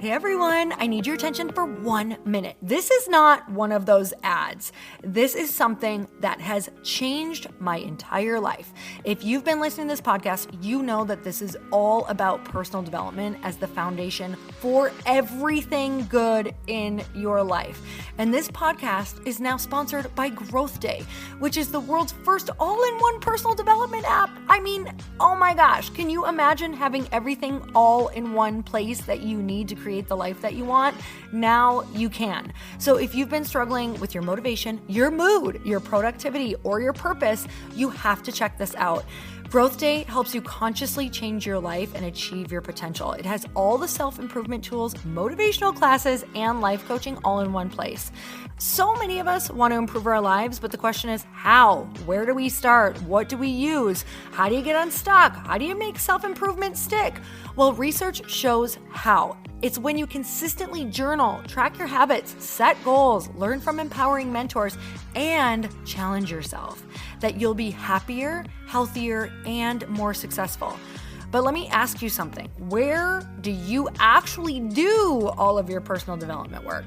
Hey everyone, I need your attention for 1 minute. This is not one of those ads. This is something that has changed my entire life. If you've been listening to this podcast, you know that this is all about personal development as the foundation for everything good in your life. And this podcast is now sponsored by Growth Day, which is the world's first all-in-one personal development app. I mean, oh my gosh, can you imagine having everything all in one place that you need to create the life that you want? Now you can. So if you've been struggling with your motivation, your mood, your productivity, or your purpose, you have to check this out. Growth Day helps you consciously change your life and achieve your potential. It has all the self-improvement tools, motivational classes, and life coaching all in one place. So many of us want to improve our lives, but the question is how? Where do we start? What do we use? How do you get unstuck? How do you make self-improvement stick? Well, research shows how. It's when you consistently journal, track your habits, set goals, learn from empowering mentors, and challenge yourself that you'll be happier, healthier, and more successful. But let me ask you something. Where do you actually do all of your personal development work?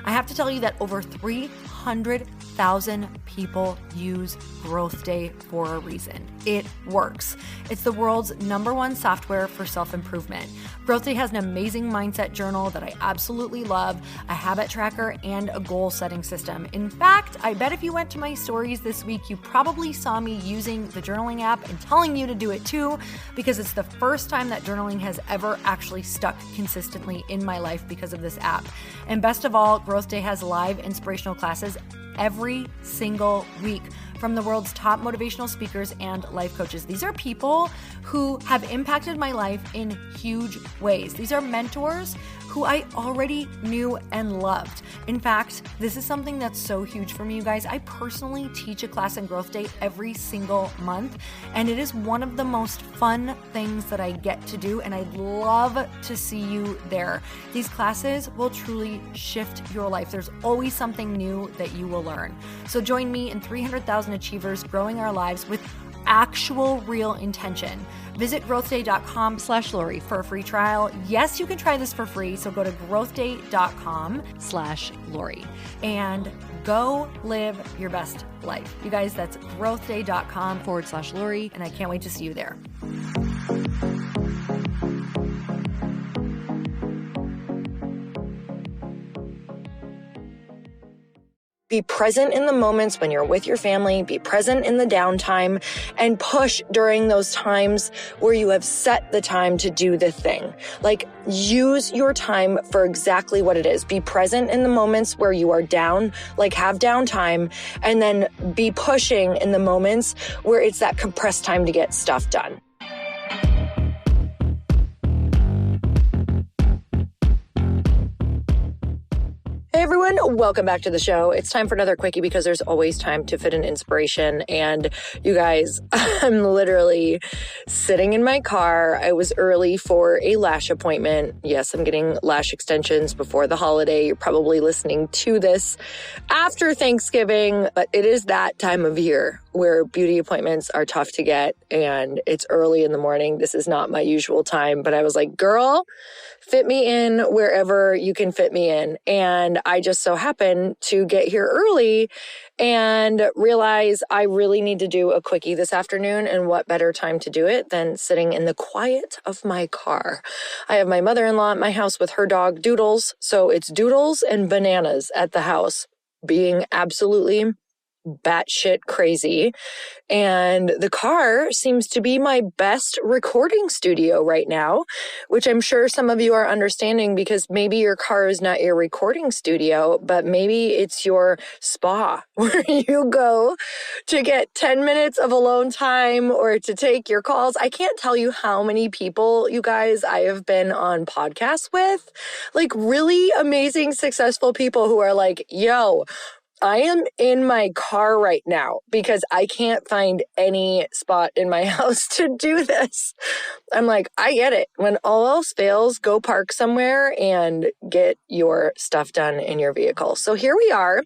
I have to tell you that over 300,000 people use Growth Day for a reason. It works. It's the world's #1 software for self-improvement. Growth Day has an amazing mindset journal that I absolutely love, a habit tracker, and a goal-setting system. In fact, I bet if you went to my stories this week, you probably saw me using the journaling app and telling you to do it too, because it's the first time that journaling has ever actually stuck consistently in my life because of this app. And best of all, Growth Day has live inspirational classes every single week from the world's top motivational speakers and life coaches. These are people who have impacted my life in huge ways. These are mentors who I already knew and loved. In fact, this is something that's so huge for me, you guys. I personally teach a class in Growth Day every single month, and it is one of the most fun things that I get to do, and I'd love to see you there. These classes will truly shift your life. There's always something new that you will learn. So join me and 300,000 achievers growing our lives with actual real intention. Visit growthday.com/Lori for a free trial. Yes, you can try this for free. So go to growthday.com/Lori and go live your best life. You guys, that's growthday.com/Lori. And I can't wait to see you there. Be present in the moments when you're with your family, be present in the downtime, and push during those times where you have set the time to do the thing. Like, use your time for exactly what it is. Be present in the moments where you are down, like have downtime, and then be pushing in the moments where it's that compressed time to get stuff done. Hey everyone, welcome back to the show. It's time for another quickie because there's always time to fit an inspiration. And you guys, I'm literally sitting in my car. I was early for a lash appointment. Yes, I'm getting lash extensions before the holiday. You're probably listening to this after Thanksgiving, but it is that time of year where beauty appointments are tough to get and it's early in the morning. This is not my usual time, but I was like, girl, fit me in wherever you can fit me in. And I just so happened to get here early and realize I really need to do a quickie this afternoon. And what better time to do it than sitting in the quiet of my car? I have my mother-in-law at my house with her dog Doodles. So it's Doodles and Bananas at the house, being absolutely batshit crazy. And the car seems to be my best recording studio right now, which I'm sure some of you are understanding because maybe your car is not your recording studio, but maybe it's your spa where you go to get 10 minutes of alone time or to take your calls. I can't tell you how many people, you guys, I have been on podcasts with, like really amazing, successful people who are like, yo, I am in my car right now because I can't find any spot in my house to do this. I'm like, I get it. When all else fails, go park somewhere and get your stuff done in your vehicle. So here we are.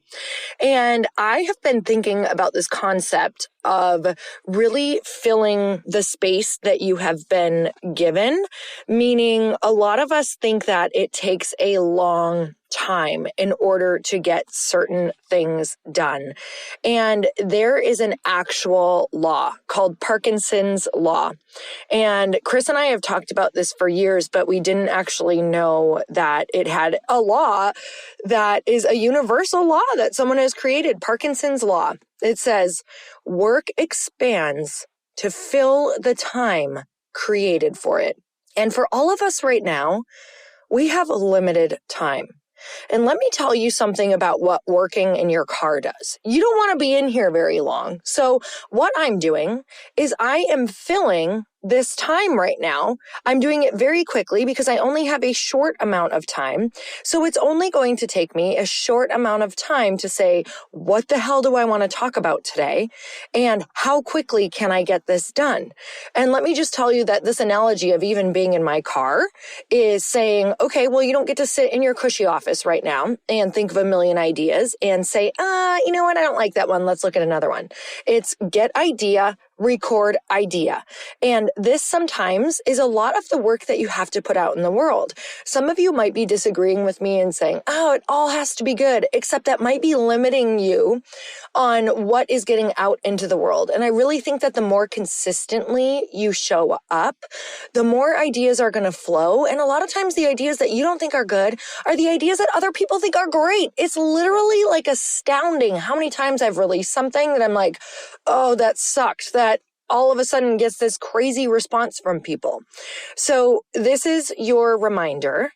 And I have been thinking about this concept of really filling the space that you have been given, meaning a lot of us think that it takes a long time in order to get certain things done. And there is an actual law called Parkinson's law. And Chris and I have talked about this for years, but we didn't actually know that it had a law that is a universal law that someone has created, Parkinson's law. It says, work expands to fill the time created for it. And for all of us right now, we have limited time. And let me tell you something about what working in your car does. You don't want to be in here very long. So what I'm doing is I am filling this time right now. I'm doing it very quickly because I only have a short amount of time. So it's only going to take me a short amount of time to say, what the hell do I want to talk about today? And how quickly can I get this done? And let me just tell you that this analogy of even being in my car is saying, okay, well, you don't get to sit in your cushy office right now and think of a million ideas and say, you know what? I don't like that one. Let's look at another one. It's get idea, record idea. And this sometimes is a lot of the work that you have to put out in the world. Some of you might be disagreeing with me and saying, oh, it all has to be good, except that might be limiting you on what is getting out into the world. And I really think that the more consistently you show up, the more ideas are going to flow. And a lot of times the ideas that you don't think are good are the ideas that other people think are great. It's literally like astounding how many times I've released something that I'm like, oh, that sucked. That all of a sudden gets this crazy response from people. So this is your reminder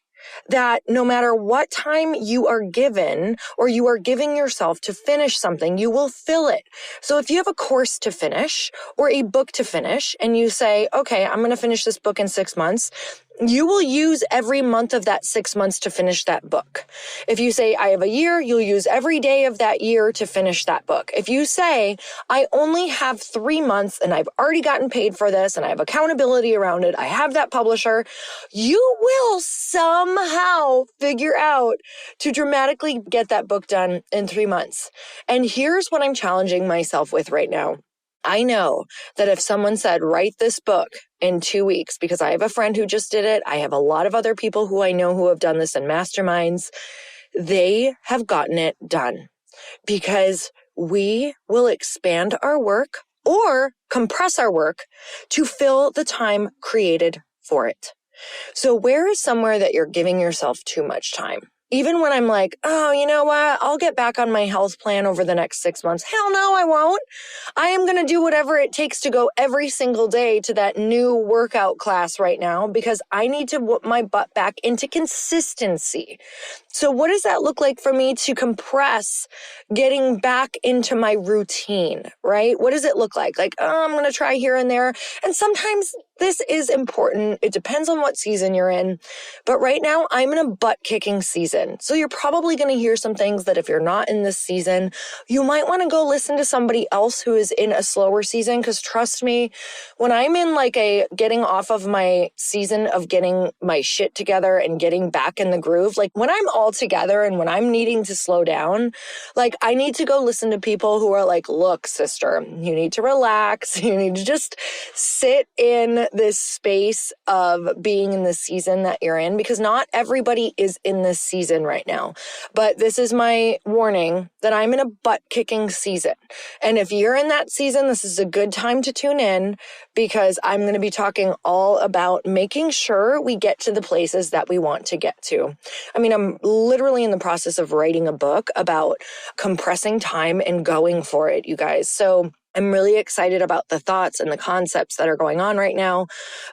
that no matter what time you are given or you are giving yourself to finish something, you will fill it. So if you have a course to finish or a book to finish and you say, okay, I'm going to finish this book in 6 months, you will use every month of that 6 months to finish that book. If you say, I have a year, you'll use every day of that year to finish that book. If you say, I only have 3 months and I've already gotten paid for this and I have accountability around it, I have that publisher, you will somehow figure out to dramatically get that book done in 3 months. And here's what I'm challenging myself with right now. I know that if someone said, write this book in 2 weeks, because I have a friend who just did it, I have a lot of other people who I know who have done this in masterminds, they have gotten it done because we will expand our work or compress our work to fill the time created for it. So where is somewhere that you're giving yourself too much time? Even when I'm like, oh, you know what? I'll get back on my health plan over the next 6 months. Hell no, I won't. I am going to do whatever it takes to go every single day to that new workout class right now because I need to whip my butt back into consistency. So what does that look like for me to compress getting back into my routine, right? What does it look like? Like, oh, I'm going to try here and there. And sometimes this is important. It depends on what season you're in. But right now, I'm in a butt-kicking season. So you're probably going to hear some things that if you're not in this season, you might want to go listen to somebody else who is in a slower season. Because trust me, when I'm in like a getting off of my season of getting my shit together and getting back in the groove, like when I'm all together and when I'm needing to slow down, like I need to go listen to people who are like, look, sister, you need to relax. You need to just sit in this space of being in the season that you're in, because not everybody is in this season right now. But this is my warning that I'm in a butt-kicking season. And if you're in that season, this is a good time to tune in because I'm going to be talking all about making sure we get to the places that we want to get to. I mean, I'm literally in the process of writing a book about compressing time and going for it, you guys. So I'm really excited about the thoughts and the concepts that are going on right now.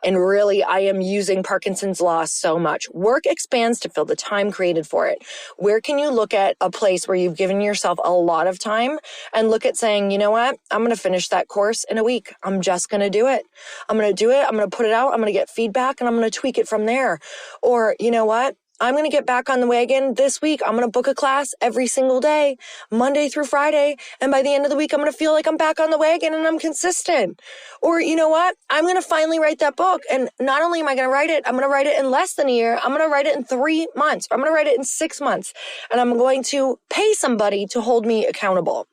And really, I am using Parkinson's law so much. Work expands to fill the time created for it. Where can you look at a place where you've given yourself a lot of time and look at saying, you know what? I'm going to finish that course in a week. I'm just going to do it. I'm going to do it. I'm going to put it out. I'm going to get feedback and I'm going to tweak it from there. Or, you know what? I'm going to get back on the wagon this week. I'm going to book a class every single day, Monday through Friday. And by the end of the week, I'm going to feel like I'm back on the wagon and I'm consistent. Or you know what? I'm going to finally write that book. And not only am I going to write it, I'm going to write it in less than a year. I'm going to write it in 3 months. I'm going to write it in 6 months. And I'm going to pay somebody to hold me accountable.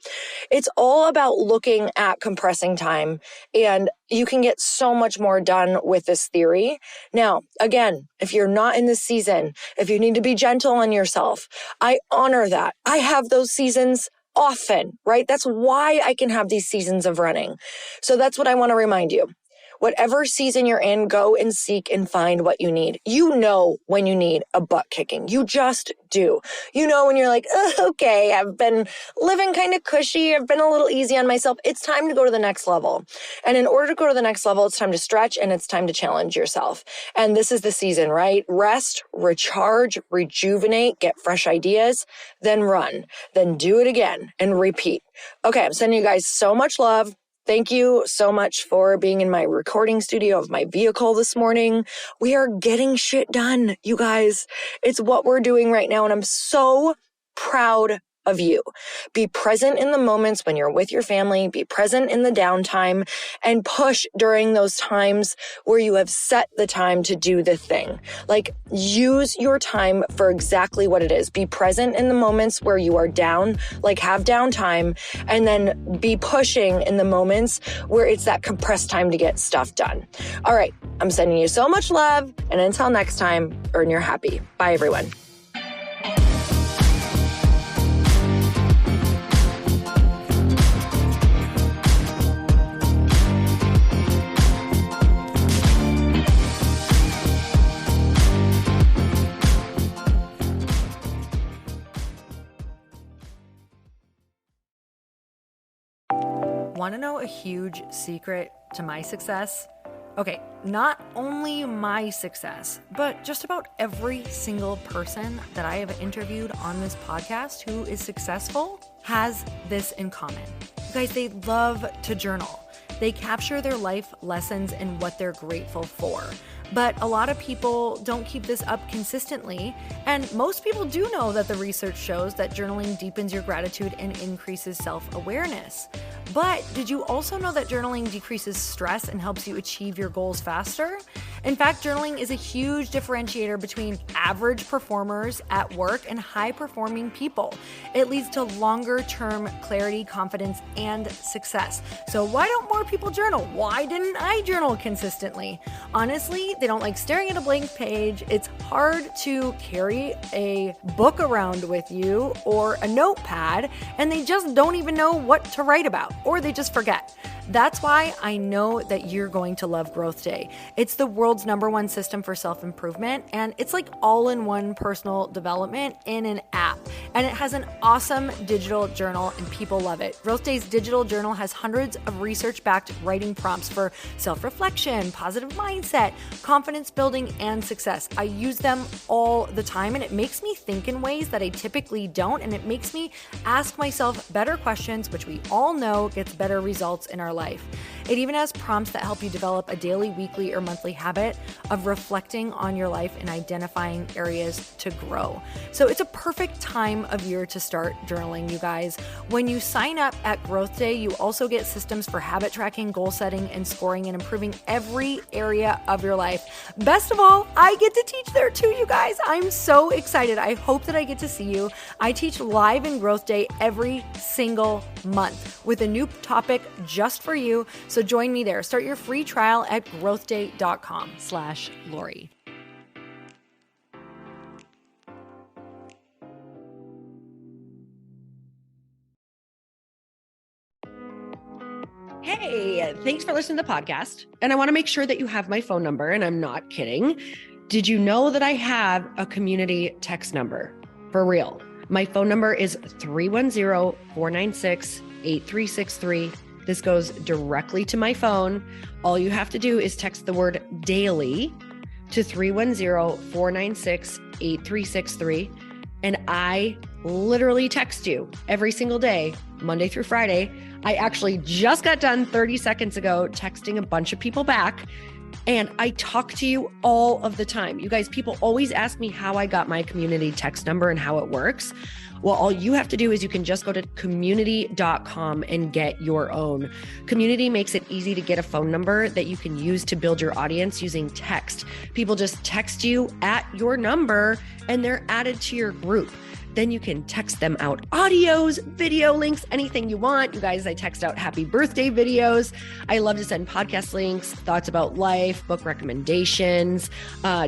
It's all about looking at compressing time, and you can get so much more done with this theory. Now, again, if you're not in this season, if you need to be gentle on yourself, I honor that. I have those seasons often, right? That's why I can have these seasons of running. So that's what I want to remind you. Whatever season you're in, go and seek and find what you need. You know when you need a butt kicking. You just do. You know when you're like, okay, I've been living kind of cushy. I've been a little easy on myself. It's time to go to the next level. And in order to go to the next level, it's time to stretch and it's time to challenge yourself. And this is the season, right? Rest, recharge, rejuvenate, get fresh ideas, then run, then do it again and repeat. Okay, I'm sending you guys so much love. Thank you so much for being in my recording studio of my vehicle this morning. We are getting shit done, you guys. It's what we're doing right now, and I'm so proud of you. Be present in the moments when you're with your family. Be present in the downtime and push during those times where you have set the time to do the thing. Like, use your time for exactly what it is. Be present in the moments where you are down, like have downtime, and then be pushing in the moments where it's that compressed time to get stuff done. All right. I'm sending you so much love. And until next time, earn your happy. Bye, everyone. Want to know a huge secret to my success? Okay, not only my success, but just about every single person that I have interviewed on this podcast who is successful has this in common. You guys, they love to journal. They capture their life lessons and what they're grateful for. But a lot of people don't keep this up consistently. And most people do know that the research shows that journaling deepens your gratitude and increases self-awareness. But did you also know that journaling decreases stress and helps you achieve your goals faster? In fact, journaling is a huge differentiator between average performers at work and high-performing people. It leads to longer-term clarity, confidence, and success. So why don't more people journal? Why didn't I journal consistently? Honestly, they don't like staring at a blank page. It's hard to carry a book around with you or a notepad, and they just don't even know what to write about, or they just forget. That's why I know that you're going to love Growth Day. It's the world's #1 system for self-improvement, and it's like all-in-one personal development in an app. And it has an awesome digital journal, and people love it. Growth Day's digital journal has hundreds of research-backed writing prompts for self-reflection, positive mindset, confidence building, and success. I use them all the time, and it makes me think in ways that I typically don't, and it makes me ask myself better questions, which we all know gets better results in our life. It even has prompts that help you develop a daily, weekly, or monthly habit of reflecting on your life and identifying areas to grow. So it's a perfect time of year to start journaling, you guys. When you sign up at Growth Day, you also get systems for habit tracking, goal setting, and scoring, and improving every area of your life. Best of all, I get to teach there too, you guys. I'm so excited. I hope that I get to see you. I teach live in Growth Day every single month with a new topic just for you. So join me there. Start your free trial at growthday.com/Lori. Hey, thanks for listening to the podcast. And I want to make sure that you have my phone number, and I'm not kidding. Did you know that I have a community text number? For real. My phone number is 310-496-8363. This goes directly to my phone. All you have to do is text the word daily to 310-496-8363. And I literally text you every single day, Monday through Friday. I actually just got done 30 seconds ago texting a bunch of people back And I talk to you all of the time. You guys, people always ask me how I got my community text number and how it works. Well, all you have to do is you can just go to community.com and get your own. Community makes it easy to get a phone number that you can use to build your audience using text. People just text you at your number and they're added to your group. Then you can text them out audios, video links, anything you want. You guys, I text out happy birthday videos. I love to send podcast links, thoughts about life, book recommendations,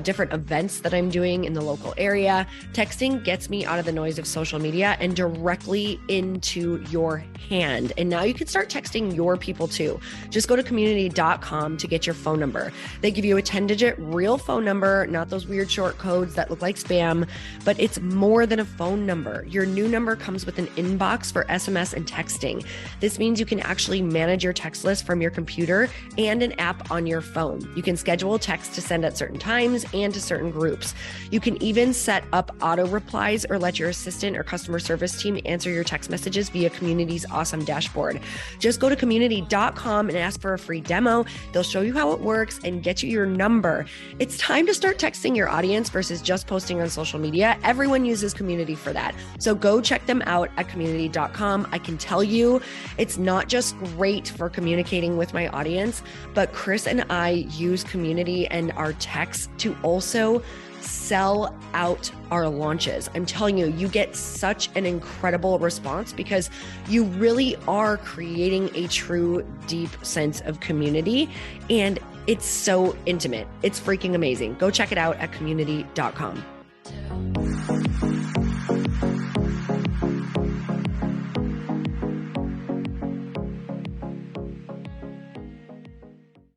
different events that I'm doing in the local area. Texting gets me out of the noise of social media and directly into your hand. And now you can start texting your people too. Just go to community.com to get your phone number. They give you a 10-digit real phone number, not those weird short codes that look like spam, but it's more than a phone number. Your new number comes with an inbox for SMS and texting. This means you can actually manage your text list from your computer and an app on your phone. You can schedule text to send at certain times and to certain groups. You can even set up auto replies or let your assistant or customer service team answer your text messages via Community's awesome dashboard. Just go to community.com and ask for a free demo. They'll show you how it works and get you your number. It's time to start texting your audience versus just posting on social media. Everyone uses Community for that. So go check them out at community.com. I can tell you it's not just great for communicating with my audience, but Chris and I use Community and our texts to also sell out our launches. I'm telling you, you get such an incredible response because you really are creating a true, deep sense of community. And it's so intimate. It's freaking amazing. Go check it out at community.com.